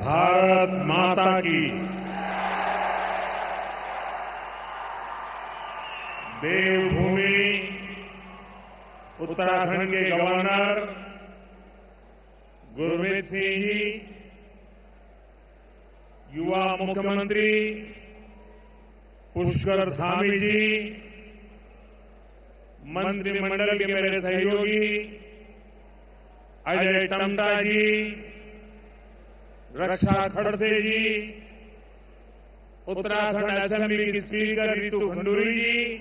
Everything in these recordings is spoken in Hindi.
भारत माता की। देवभूमि उत्तराखंड के गवर्नर गुरमीत सिंह जी, युवा मुख्यमंत्री पुष्कर धामी जी, मंत्रिमंडल के मेरे सहयोगी अजय टम्टा जी, रक्षा खड़से जी, उत्तराखंड असेंबली की स्पीकर रितु खंडूरी जी,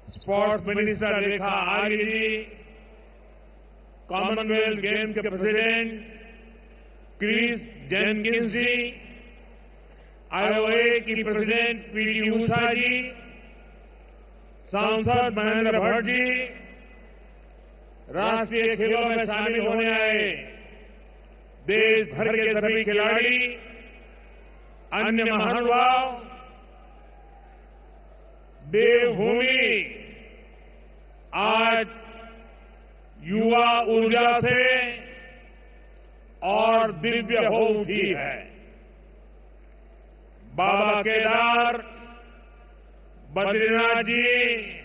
स्पोर्ट्स मिनिस्टर रेखा आर्य जी, कॉमनवेल्थ गेम्स के प्रेसिडेंट क्रिस जेनकिंस जी, आईओए की प्रेसिडेंट पीटी उषा जी, सांसद महेंद्र भट्ट जी, राष्ट्रीय खेलों में शामिल होने आए देश भर के सभी खिलाड़ी, अन्य महानुभाव, देवभूमि आज युवा ऊर्जा से और दिव्य हो उठी है। बाबा केदार, बद्रीनाथ जी,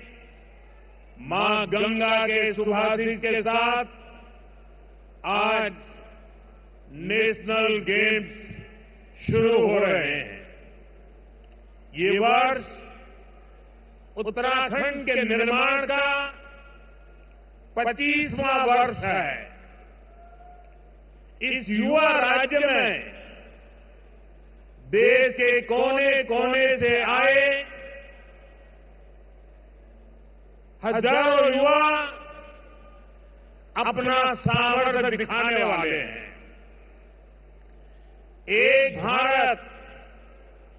मां गंगा के सुभाषित के साथ आज नेशनल गेम्स शुरू हो रहे हैं। ये वर्ष उत्तराखंड के निर्माण का 25वां वर्ष है। इस युवा राज्य में देश के कोने कोने से आए हजारों युवा अपना सामर्थ्य दिखाने वाले हैं। एक भारत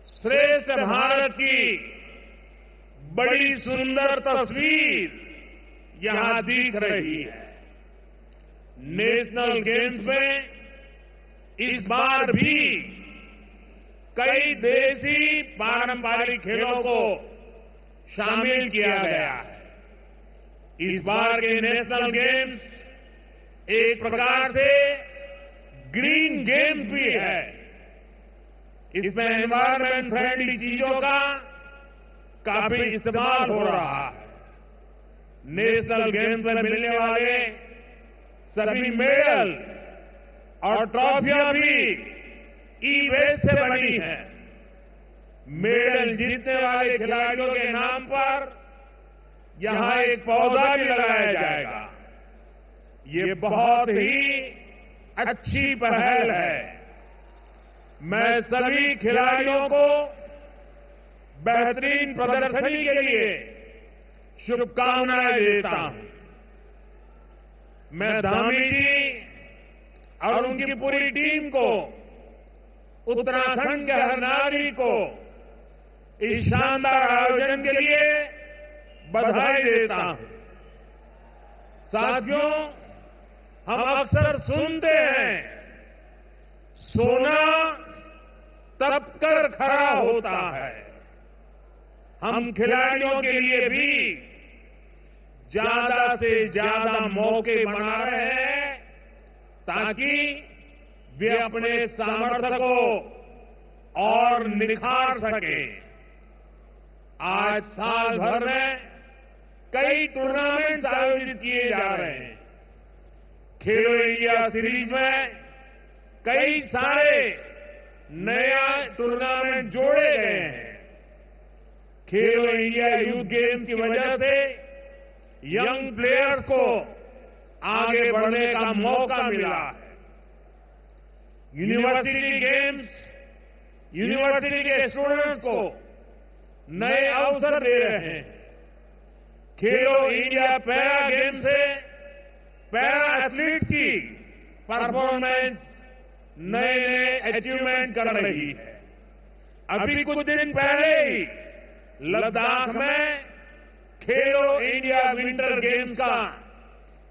श्रेष्ठ भारत की बड़ी सुंदर तस्वीर यहां दिख रही है। नेशनल गेम्स में इस बार भी कई देसी पारंपरिक खेलों को शामिल किया गया है। इस बार के नेशनल गेम्स एक प्रकार से ग्रीन गेम्स भी है। इसमें एनवायरमेंट फ्रेंडली चीजों का काफी इस्तेमाल हो रहा है। नेशनल गेम्स में मिलने वाले सभी मेडल और ट्रॉफियां भी ई वेस्ट से बनी है। मेडल जीतने वाले खिलाड़ियों के नाम पर यहां एक पौधा भी लगाया जाएगा। ये बहुत ही अच्छी पहल है। मैं सभी खिलाड़ियों को बेहतरीन प्रदर्शनी के लिए शुभकामनाएं देता हूं। मैं धामी जी और उनकी पूरी टीम को, उत्तराखंड के हर नागरिक को इस शानदार आयोजन के लिए बधाई देता हूं। साथियों, हम अक्सर सुनते हैं सोना तपकर खरा होता है। हम खिलाड़ियों के लिए भी ज्यादा से ज्यादा मौके बना रहे हैं ताकि वे अपने सामर्थ्य को और निखार सकें। आज साल भर में कई टूर्नामेंट आयोजित किए जा रहे हैं। खेलो इंडिया सीरीज में कई सारे नया टूर्नामेंट जोड़े गए हैं। खेलो इंडिया यूथ गेम्स की वजह से यंग प्लेयर्स को आगे बढ़ने का मौका मिला है। यूनिवर्सिटी गेम्स यूनिवर्सिटी के स्टूडेंट्स को नए अवसर दे रहे हैं। खेलो इंडिया पैरा गेम से पैरा एथलीट की परफॉर्मेंस नए नए अचीवमेंट कर रही है। अभी कुछ दिन पहले ही लद्दाख में खेलो इंडिया विंटर गेम्स का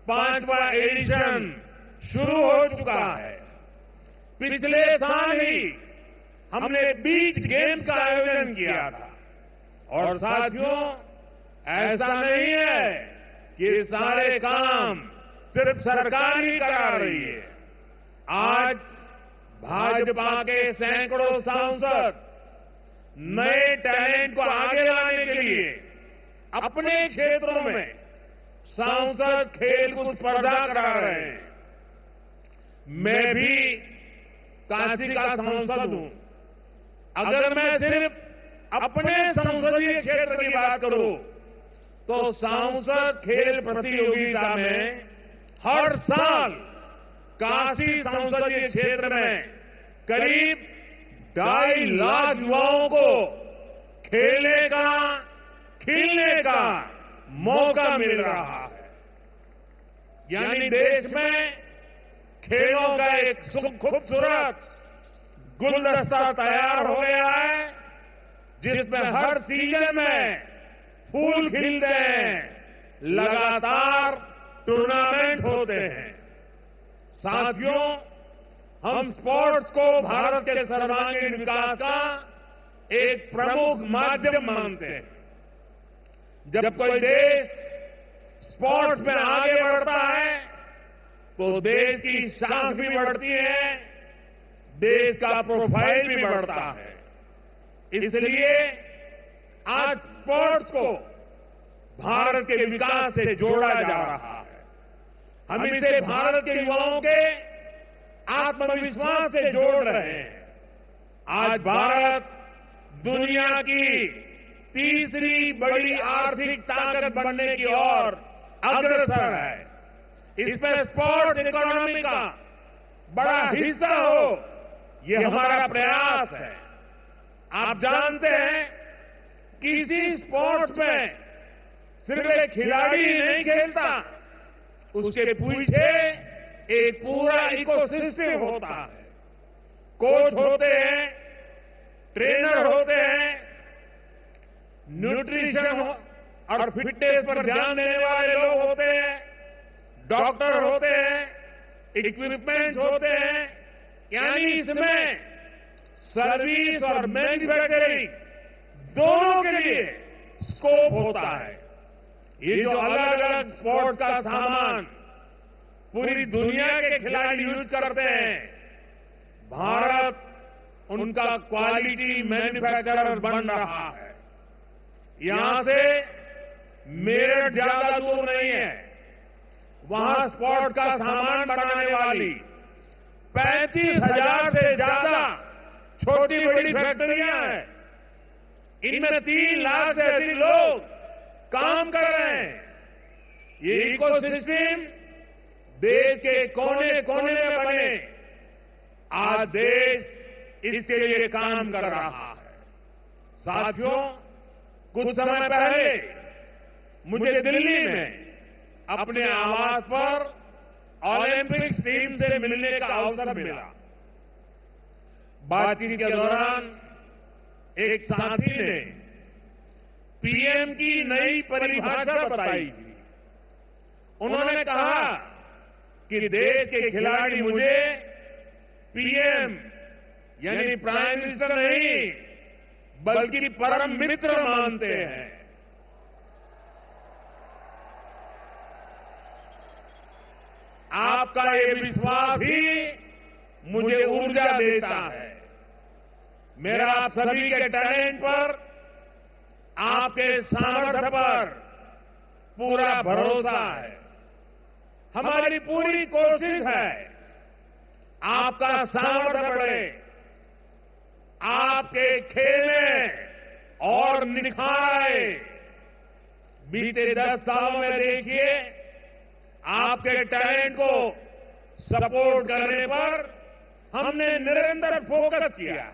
5वां एडिशन शुरू हो चुका है। पिछले साल ही हमने बीच गेम्स का आयोजन किया था। और साथियों, ऐसा नहीं है कि ये सारे काम सिर्फ सरकार ही करा रही है। आज भाजपा के सैकड़ों सांसद नए टैलेंट को आगे लाने के लिए अपने क्षेत्रों में सांसद खेलकूद स्पर्धा करा रहे हैं। मैं भी काशी का सांसद हूं। अगर मैं सिर्फ अपने संसदीय क्षेत्र की बात करूं तो सांसद खेल प्रतियोगिता में हर साल काशी संसदीय क्षेत्र में करीब 2.5 लाख युवाओं को खेलने का, खिलने का मौका मिल रहा है। यानी देश में खेलों का एक खूबसूरत गुलदस्ता तैयार हो गया है, जिसमें हर सीजन में फूल खिलते हैं, लगातार टूर्नामेंट होते हैं। साथियों, हम स्पोर्ट्स को भारत के सर्वांगीण विकास का एक प्रमुख माध्यम मानते हैं। जब कोई देश स्पोर्ट्स में आगे बढ़ता है तो देश की शाख भी बढ़ती है, देश का प्रोफाइल भी बढ़ता है। इसलिए आज स्पोर्ट्स को भारत के विकास से जोड़ा जा रहा है। हम इसे भारत के युवाओं के आत्मविश्वास से जोड़ रहे हैं। आज भारत दुनिया की तीसरी बड़ी आर्थिक ताकत बनने की ओर अग्रसर है। इसमें स्पोर्ट्स इकोनॉमी का बड़ा हिस्सा हो, ये हमारा प्रयास है। आप जानते हैं, किसी स्पोर्ट्स में सिर्फ एक खिलाड़ी ही नहीं खेलता, उसके पीछे एक पूरा इकोसिस्टम होता है। कोच होते हैं, ट्रेनर होते हैं, न्यूट्रिशन और फिटनेस पर ध्यान देने वाले लोग होते हैं, डॉक्टर होते हैं, इक्विपमेंट्स होते हैं। यानी इसमें सर्विस और मैन्युफैक्चरिंग दोनों के लिए स्कोप होता है। ये जो अलग अलग स्पोर्ट्स का सामान पूरी दुनिया के खिलाड़ी यूज करते हैं, भारत उनका क्वालिटी मैन्युफैक्चरर बन रहा है। यहां से मेरठ ज्यादा दूर नहीं है, वहां स्पोर्ट्स का सामान बनाने वाली 35,000 से ज्यादा छोटी बड़ी फैक्ट्रियां हैं। इनमें 3 लाख से अधिक लोग काम कर रहे हैं। ये इकोसिस्टम देश के कोने कोने में बने, आज देश इसके लिए काम कर रहा है। साथियों, कुछ समय पहले मुझे दिल्ली में अपने आवास पर ओलंपिक्स टीम से मिलने का अवसर मिला। बातचीत के दौरान एक साथी ने पीएम की नई परिभाषा बताई थी। उन्होंने कहा कि देश के खिलाड़ी मुझे पीएम यानी प्राइम मिनिस्टर नहीं बल्कि परम मित्र मानते हैं। आपका ये विश्वास ही मुझे ऊर्जा देता है। मेरा आप सभी के टैलेंट पर, आपके सामर्थ्य पर पूरा भरोसा है। हमारी पूरी कोशिश है आपका सामर्थ्य बढ़े, आपके खेलें और निखार आए। बीते 10 सालों में देखिए, आपके टैलेंट को सपोर्ट करने पर हमने निरंतर फोकस किया।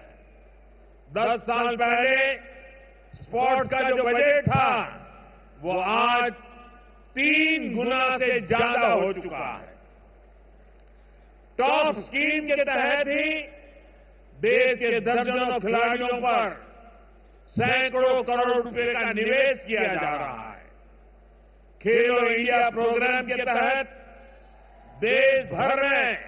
10 साल पहले स्पोर्ट्स का जो बजट था वो आज 3 गुना से ज्यादा हो चुका है। टॉप स्कीम के तहत ही देश के दर्जनों खिलाड़ियों पर सैकड़ों करोड़ रुपए का निवेश किया जा रहा है। खेलो इंडिया प्रोग्राम के तहत देश भर में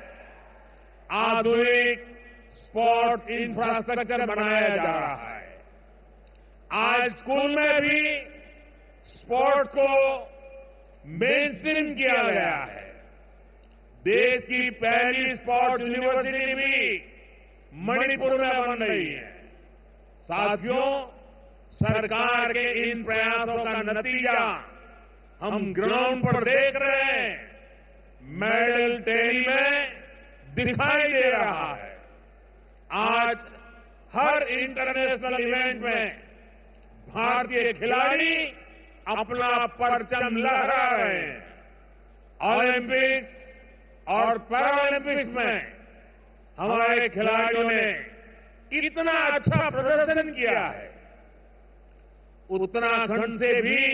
आधुनिक स्पोर्ट्स इंफ्रास्ट्रक्चर बनाया जा रहा है। आज स्कूल में भी स्पोर्ट्स को मेनस्ट्रीम किया गया है। देश की पहली स्पोर्ट्स यूनिवर्सिटी भी मणिपुर में बन रही है। साथियों, सरकार के इन प्रयासों का नतीजा हम ग्राउंड पर देख रहे हैं, मेडल टेरी में दिखाई दे रहा है। आज हर इंटरनेशनल इवेंट में भारतीय खिलाड़ी अपना परचम लहरा रहे हैं। ओलंपिक्स और पैरालंपिक्स में हमारे खिलाड़ियों ने इतना अच्छा प्रदर्शन किया है, उत्तराखंड से भी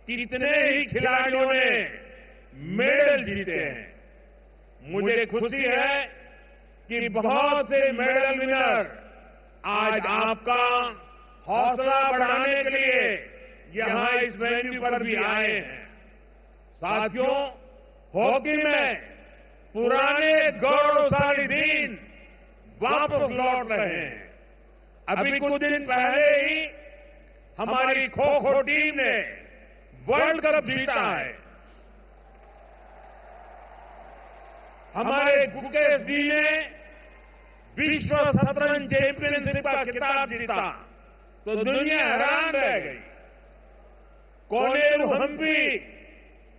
कितने ही खिलाड़ियों ने मेडल जीते हैं। मुझे खुशी है कि बहुत से मेडल विनर आज आपका हौसला बढ़ाने के लिए यहां इस वेन्यू पर भी आए हैं। साथियों, हॉकी में पुराने गौरवशाली दिन वापस लौट रहे हैं। अभी कुछ दिन पहले ही हमारी खो खो टीम ने वर्ल्ड कप जीता है। हमारे गुकेश जी ने विश्व शतरंज चैंपियनशिप का खिताब जीता तो दुनिया हैरान रह गई। कोनेरू हम्पी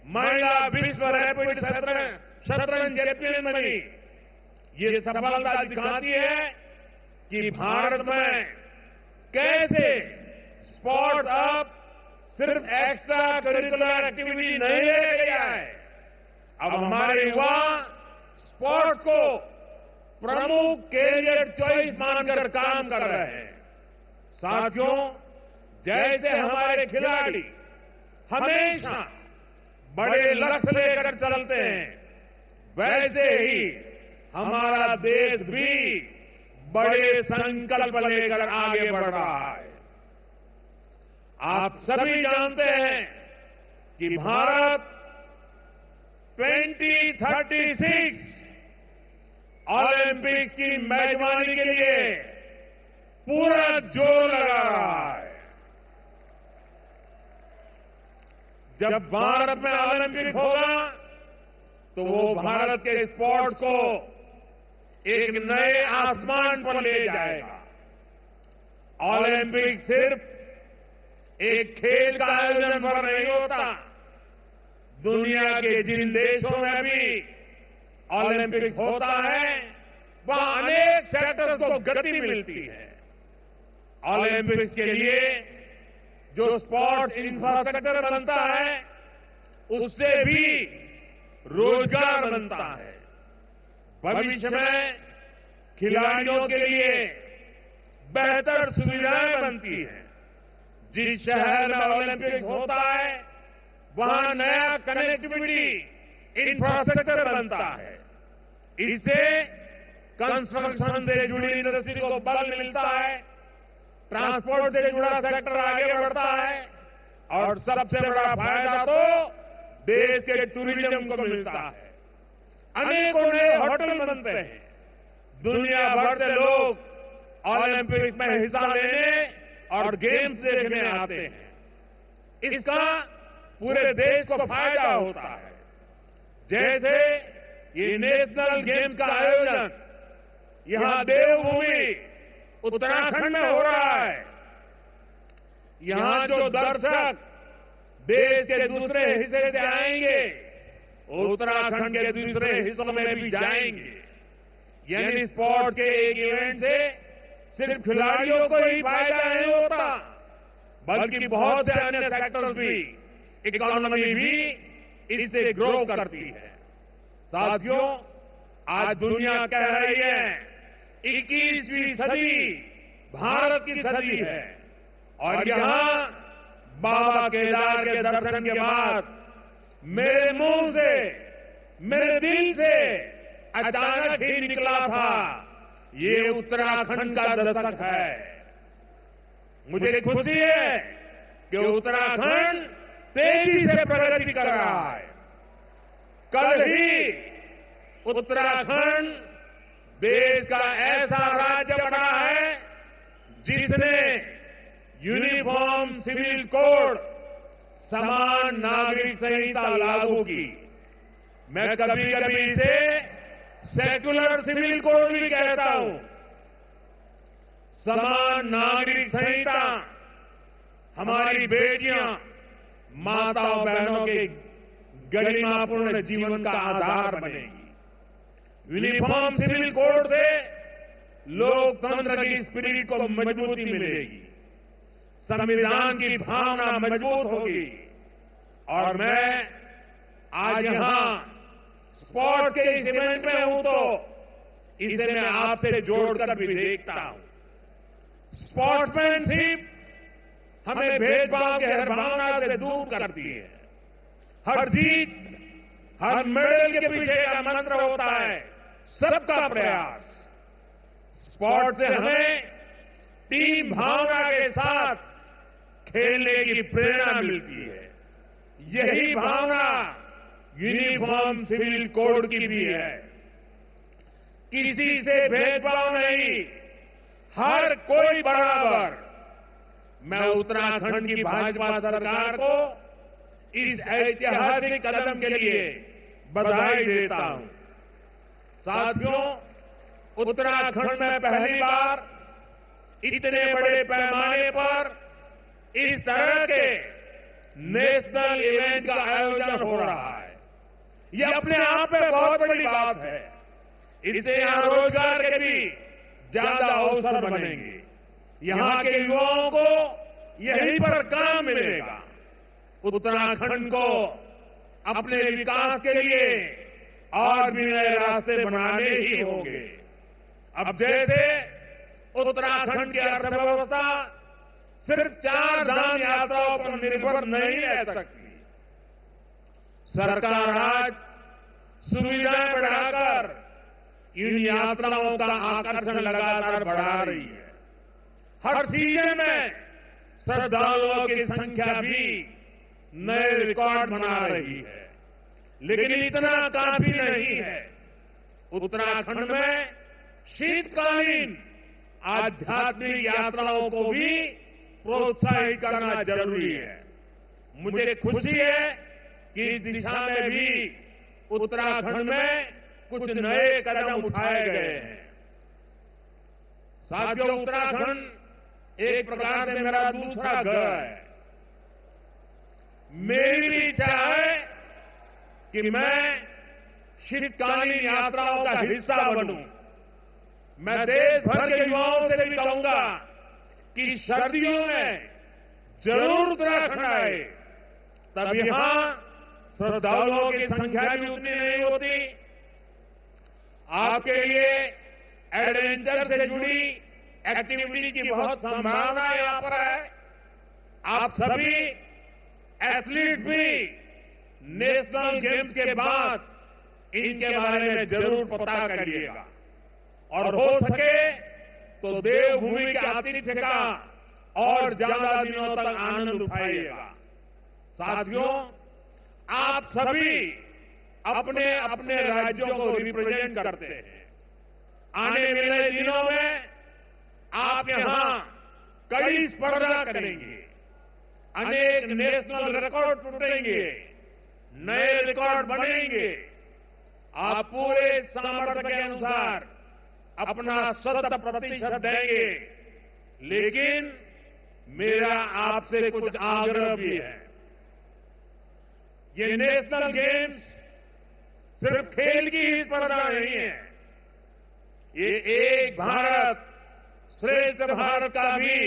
महिला विश्व रैपिड शतरंज चैंपियन बनी। ये सफलता दिखाती है कि भारत में कैसे स्पोर्ट्स अब सिर्फ एक्स्ट्रा करिकुलर एक्टिविटी नहीं रह गया है। अब हमारे युवा स्पोर्ट्स को प्रमुख कैरियर चॉइस मानकर काम कर रहे हैं। साथियों, जैसे हमारे खिलाड़ी हमेशा बड़े लक्ष्य लेकर चलते हैं, वैसे ही हमारा देश भी बड़े संकल्प लेकर आगे बढ़ रहा है। आप सभी जानते हैं कि भारत 2036 ओलंपिक्स की मेजबानी के लिए पूरा जोर लगा रहा है। जब भारत में ओलंपिक होगा तो वो भारत के स्पोर्ट्स को एक नए आसमान पर ले जाएगा। ओलंपिक सिर्फ एक खेल का आयोजन पर नहीं होता, दुनिया के जिन देशों में भी ओलंपिक्स होता है वहां अनेक सेक्टर्स को गति मिलती है। ओलंपिक्स के लिए जो स्पोर्ट्स इंफ्रास्ट्रक्चर बनता है उससे भी रोजगार बनता है। भविष्य में खिलाड़ियों के लिए बेहतर सुविधाएं बनती हैं। जिस शहर में ओलंपिक्स होता है वहां नया कनेक्टिविटी इंफ्रास्ट्रक्चर बनता है। इससे कंस्ट्रक्शन से जुड़ी इंडस्ट्री को बल मिलता है, ट्रांसपोर्ट से जुड़ा सेक्टर आगे बढ़ता है और सबसे बड़ा फायदा तो देश के टूरिज्म को मिलता है। अनेकों नए होटल बनते हैं, दुनिया भर से लोग ओलंपिक्स में हिस्सा लेने और गेम्स देखने आते हैं। इसका पूरे देश को फायदा होता है। जैसे ये नेशनल गेम्स का आयोजन यहां देवभूमि उत्तराखंड में हो रहा है। यहां जो दर्शक देश के दूसरे हिस्से से आएंगे उत्तराखंड के दूसरे हिस्सों में भी जाएंगे। यानी स्पोर्ट के एक इवेंट से सिर्फ खिलाड़ियों को ही फायदा नहीं होता बल्कि बहुत से अन्य सेक्टर्स भी, इकोनॉमी भी इससे ग्रो करती है। साथियों, आज दुनिया कह रही है 21वीं सदी भारत की सदी है और यहां बाबा केदार के दर्शन के बाद मेरे मुंह से, मेरे दिल से अचानक ही निकला था ये उत्तराखंड का दशक है। मुझे खुशी है कि उत्तराखंड तेजी से प्रगति कर रहा है। कल ही उत्तराखंड देश का ऐसा राज्य बना है जिसने यूनिफॉर्म सिविल कोड, समान नागरिक संहिता लागू की। मैं कभी कभी इसे सेक्युलर सिविल कोड भी कहता हूं। समान नागरिक संहिता हमारी बेटियां, माताओं बहनों के गरिमापूर्ण जीवन का आधार बनेगी। यूनिफॉर्म सिविल कोड से लोकतंत्र की स्पिरिट को मजबूती मिलेगी, संविधान की भावना मजबूत होगी। और मैं आज यहां स्पोर्ट के इस इवेंट में हूं तो इसे मैं आपसे जोड़कर भी देखता हूं। स्पोर्ट्समैनशिप हमें भेदभाव की हर भावना से दूर करती है। हर जीत, हर मेडल के पीछे का मंत्र होता है सबका प्रयास। स्पोर्ट से हमें टीम भावना के साथ खेलने की प्रेरणा मिलती है। यही भावना यूनिफॉर्म सिविल कोड की भी है। किसी से भेदभाव नहीं, हर कोई बराबर। मैं उत्तराखंड की भाजपा सरकार को इस ऐतिहासिक कदम के लिए बधाई देता हूं। साथियों, उत्तराखंड में पहली बार इतने बड़े पैमाने पर इस तरह के नेशनल इवेंट का आयोजन हो रहा है। यह अपने आप में बहुत बड़ी बात है। इससे यहां रोजगार के भी ज्यादा अवसर बनेंगे। यहां के युवाओं को यहीं पर काम मिलेगा। उत्तराखंड को अपने विकास के लिए और भी नए रास्ते बनाने ही होंगे। अब जैसे उत्तराखंड की अर्थव्यवस्था सिर्फ 4 धाम यात्राओं पर निर्भर नहीं रह सकती। सरकार आज सुविधाएं बढ़ाकर इन यात्राओं का आकर्षण लगातार बढ़ा रही है। हर सीजन में श्रद्धालुओं की संख्या भी नए रिकॉर्ड बना रही है। लेकिन इतना काफी नहीं है। उत्तराखंड में शीतकालीन आध्यात्मिक यात्राओं को भी प्रोत्साहित करना जरूरी है। मुझे खुशी है कि इस दिशा में भी उत्तराखंड में कुछ नए कदम उठाए गए हैं। साथियों, उत्तराखंड एक प्रकार से मेरा दूसरा घर है। मेरी भी इच्छा है कि मैं शीतकालीन यात्राओं का हिस्सा बनूं। मैं देश भर के युवाओं से भी कहूंगा कि सर्दियों में जरूर उत्तराखंड आए। तब यहां श्रद्धालुओं की संख्या भी उतनी नहीं होती। आपके लिए एडवेंचर से जुड़ी एक्टिविटी की बहुत संभावना यहां पर है। आप सभी एथलीट भी नेशनल गेम्स के बाद इनके बारे में जरूर पता करिएगा और हो सके तो देवभूमि के आतिथ्य का और ज्यादा दिनों तक आनंद उठाइएगा। साथियों, आप सभी अपने अपने राज्यों को रिप्रेजेंट करते हैं। आने वाले दिनों में आप यहां कई स्पर्धा करेंगे, अनेक नेशनल रिकॉर्ड टूटेंगे, नए रिकॉर्ड बनेंगे। आप पूरे सामर्थ्य के अनुसार अपना 100% देंगे। लेकिन मेरा आपसे कुछ आग्रह भी है। ये नेशनल गेम्स सिर्फ खेल की ही स्पर्धा नहीं है। ये एक भारत श्रेष्ठ भारत का भी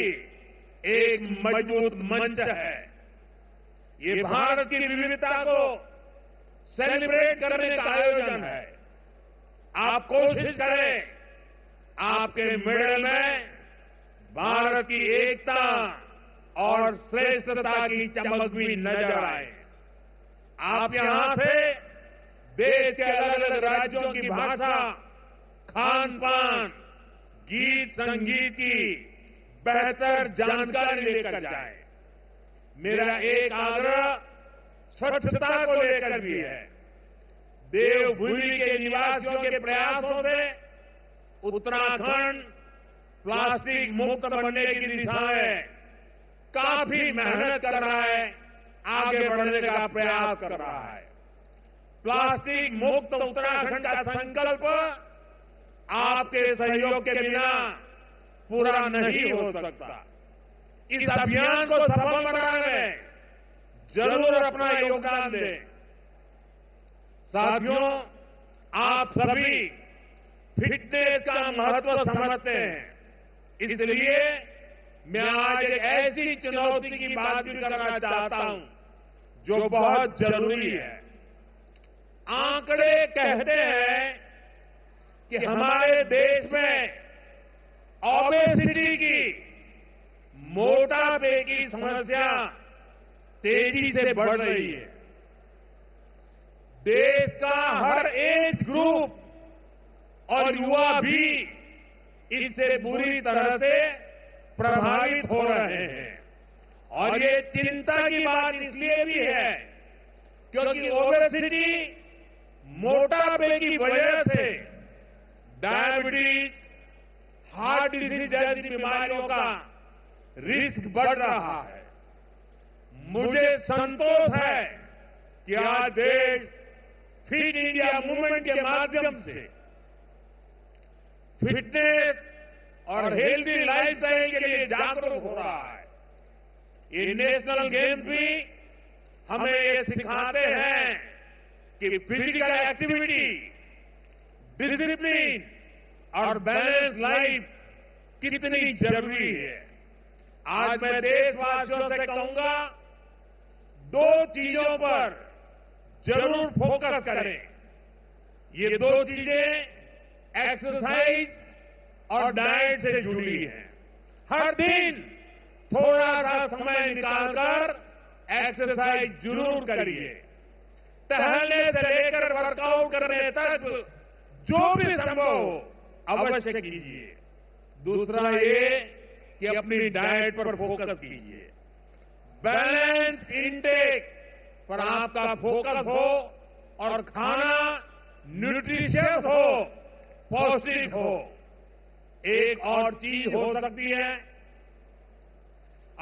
एक मजबूत मंच है। ये भारत की विविधता को सेलिब्रेट करने का आयोजन है। आप कोशिश करें आपके मेडल में भारत की एकता और श्रेष्ठता की चमक भी नजर आए। आप यहां से देश के अलग अलग राज्यों की भाषा, खान पान, गीत संगीत की बेहतर जानकारी लेकर जाए। मेरा एक आग्रह स्वच्छता को लेकर भी है। देवभूमि के निवासियों के प्रयासों से उत्तराखंड प्लास्टिक मुक्त बनने की दिशा में काफी मेहनत कर रहा है, आगे बढ़ने का प्रयास कर रहा है। प्लास्टिक मुक्त उत्तराखंड का संकल्प आपके सहयोग के बिना पूरा नहीं हो सकता। इस अभियान को सफल बनाने में जरूर अपना योगदान दें। साथियों, आप सभी फिटनेस का महत्व समझते हैं, इसलिए मैं आज एक ऐसी चुनौती की बात भी करना चाहता हूं जो बहुत जरूरी है। आंकड़े कहते हैं कि हमारे देश में ओबेसिटी की, मोटापे की समस्या तेजी से बढ़ रही है। देश का हर एज ग्रुप और युवा भी इससे बुरी तरह से प्रभावित हो रहे हैं। और ये चिंता की बात इसलिए भी है क्योंकि ओबेसिटी, मोटापे की वजह से डायबिटीज, हार्ट डिजीज जैसी बीमारियों का रिस्क बढ़ रहा है। मुझे संतोष है कि आज देश फिट इंडिया मूवमेंट के माध्यम से फिटनेस और हेल्दी लाइफस्टाइल के लिए जागरूक हो रहा है। ये नेशनल गेम्स भी हमें ये सिखाते हैं कि फिजिकल एक्टिविटी, डिसिप्लिन और बैलेंस लाइफ कितनी जरूरी है। आज मैं देशवासियों से कहूंगा, दो चीजों पर जरूर फोकस करें। ये दो चीजें एक्सरसाइज और डाइट से जुड़ी हैं। हर दिन थोड़ा सा समय निकालकर एक्सरसाइज जरूर करिए। टहलने से लेकर वर्कआउट करने तक जो भी संभव हो अवश्य कीजिए। दूसरा ये कि अपनी डाइट पर फोकस कीजिए। बैलेंस इंटेक पर आपका फोकस हो और खाना न्यूट्रिशियस हो, पौष्टिक हो। एक और चीज हो सकती है,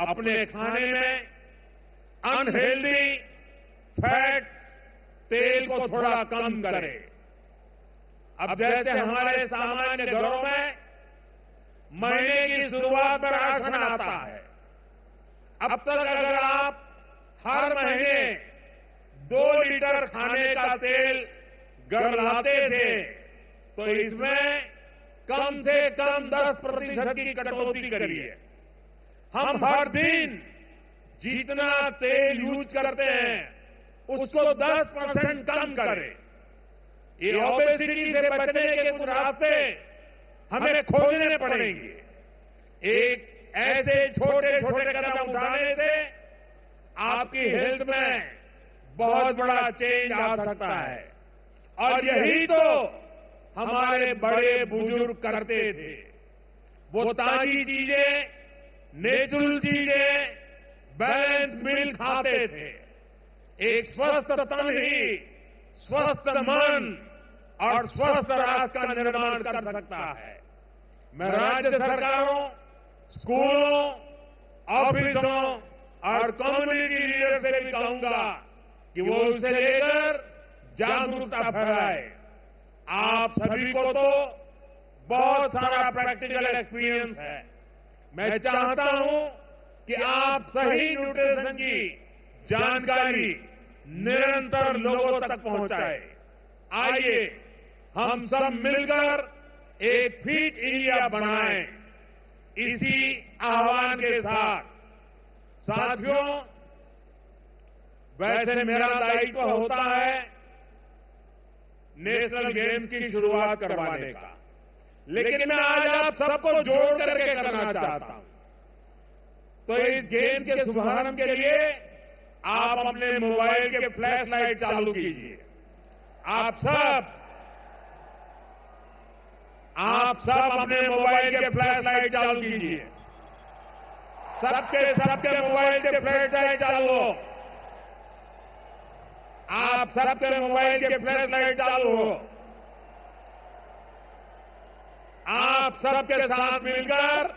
अपने खाने में अनहेल्दी फैट, तेल को थोड़ा कम करें। अब जैसे हमारे सामान्य घरों में महीने की शुरुआत में राशन आता है, अब तक अगर आप हर महीने 2 लीटर खाने का तेल घर लाते थे तो इसमें कम से कम 10% की कटौती करिए। हम हर दिन जितना तेल यूज करते हैं उसको 10% कम करें। ये ओबेसिटी से बचने के कुछ रास्ते हमें खोजने पड़ेंगे। एक ऐसे छोटे छोटे कदम उठाने से आपकी हेल्थ में बहुत बड़ा चेंज आ सकता है। और यही तो हमारे बड़े बुजुर्ग करते थे। वो ताजी चीजें, नेचुरल चीजें, बैलेंस मील खाते थे। एक स्वस्थ तन ही स्वस्थ मन और स्वस्थ राष्ट्र का निर्माण कर सकता है। मैं राज्य सरकारों, स्कूलों, ऑफिसों और कम्युनिटी लीडर से भी कहूंगा कि वो उसे लेकर जागरूकता फैलाए। आप सभी को तो बहुत सारा प्रैक्टिकल एक्सपीरियंस है। मैं चाहता हूं कि आप सही न्यूट्रिशन की जानकारी निरंतर लोगों तक पहुंचाए। आइए हम सब मिलकर एक फिट इंडिया बनाएं। इसी आह्वान के साथ साथियों, वैसे मेरा दायित्व होता है नेशनल गेम्स की शुरुआत करवाने का, लेकिन मैं आज आप सबको जोड़ करके करना चाहता हूं। तो इस गेम के शुभारंभ के लिए आप अपने मोबाइल के फ्लैश लाइट चालू कीजिए। आप सब अपने मोबाइल के फ्लैश लाइट चालू कीजिए। सबके मोबाइल के फ्लैश लाइट चालू हो। आप सबके मोबाइल के फ्लैश लाइट चालू हो। आप सबके साथ मिलकर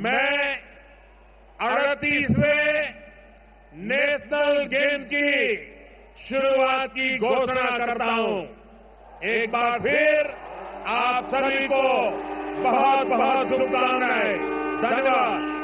मैं 38वें नेशनल गेम्स की शुरुआत की घोषणा करता हूं। एक बार फिर आप सभी को बहुत बहुत शुभकामनाएं। धन्यवाद।